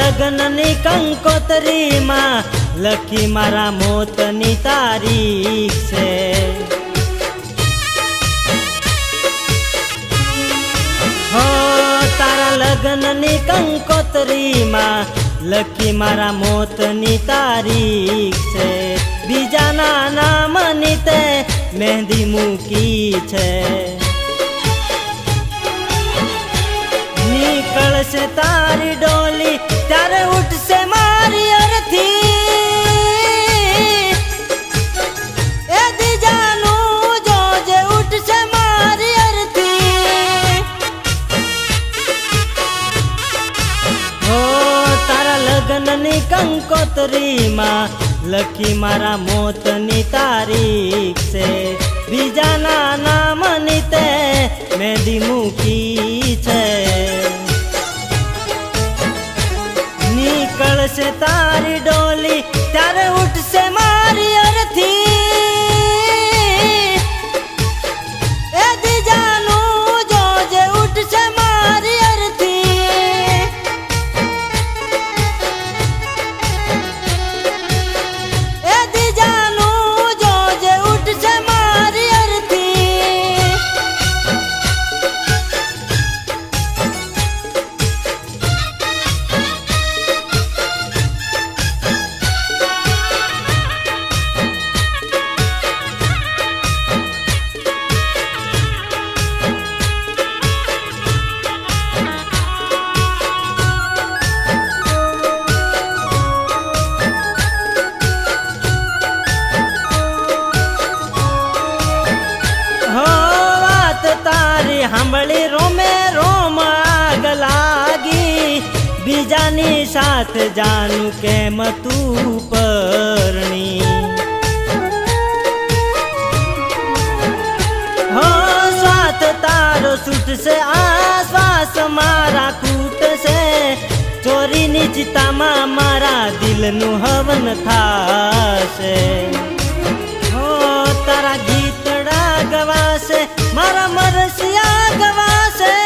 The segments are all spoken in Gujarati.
લગ્નની કંકોતરીમાં લખી મારા મોતની તારીખ છે. હો તારા લગ્નની કંકોતરીમાં લખી મારા મોતની તારીખ છે. બીજાના નામની તે મહેંદી મૂકી છે. નીકળશે તારી ડોલી ત્યારે ઉઠશે મારી અરથી. એ દીજાનું જોજે ઉઠશે મારી અરથી. હો તારા લગ્નની કંકોતરીમાં લખી મારા મોતની તારીખ છે. બીજાના નામની તે મહેંદી મૂકી છે. નીકળશે તારી ડોલી ત્યારે ઉઠશે મારી અરથી. એ દીજાનું જોજે ઉઠશે મારી અરથી. એ દીજાનું જોજે ઉઠશે મારી અરથી. સાંભળી રોમે રોમ આગ લાગી. બીજાની સાથ જાનું કેમ તું પરણી. હો સ્વાથ તારો છૂટશે આ શ્વાસ મારા ખૂટશે. ચોરીની ચિતામાં મારા દિલનું હવન થાશે. હો તારા ગીતડા ગવાશે મારા મરસિયા ગવાશે.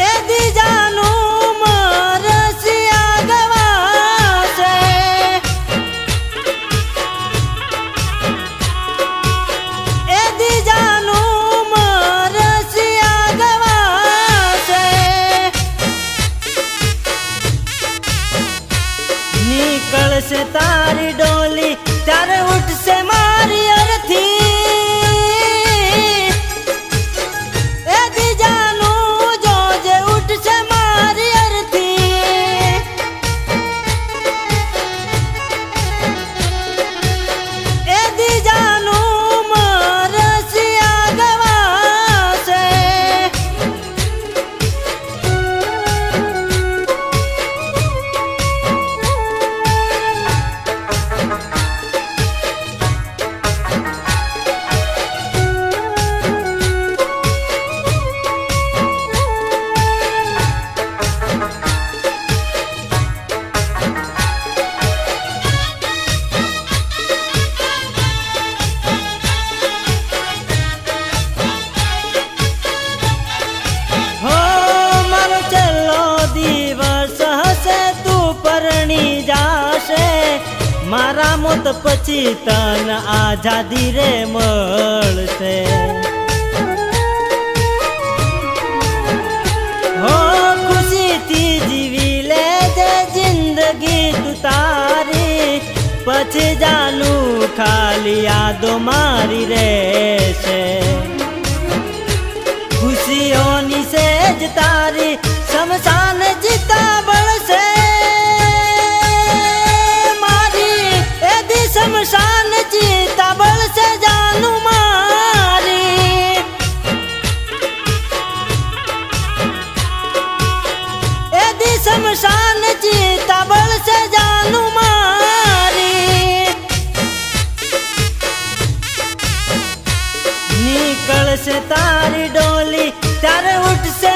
એ દીજાનું મરસિયા ગવાશે. એ દીજાનું મરસિયા ગવાશે. નીકળશે તારી ડોલી ત્યારે ઉઠશે મારી અરથી. એ દીજાનું જોજે ઉઠશે મારી અરથી. એ દીજાનું મરસિયા ગવાશે. મારા મોત પછી તન આઝાદી રે મળશે. હો ખુશીથી જીવી લેજે જિંદગી તું તારી. પછી જાનું ખાલી યાદો મારી રહેશે. ખુશીઓની સેજ તારી શમશાન જીતા બળશે. શમશાન ચિતા બળશે જાનું મારી. એ દી શમશાન ચિતા બળશે જાનું મારી. નીકળશે તારી ડોલી ત્યારે ઉઠશે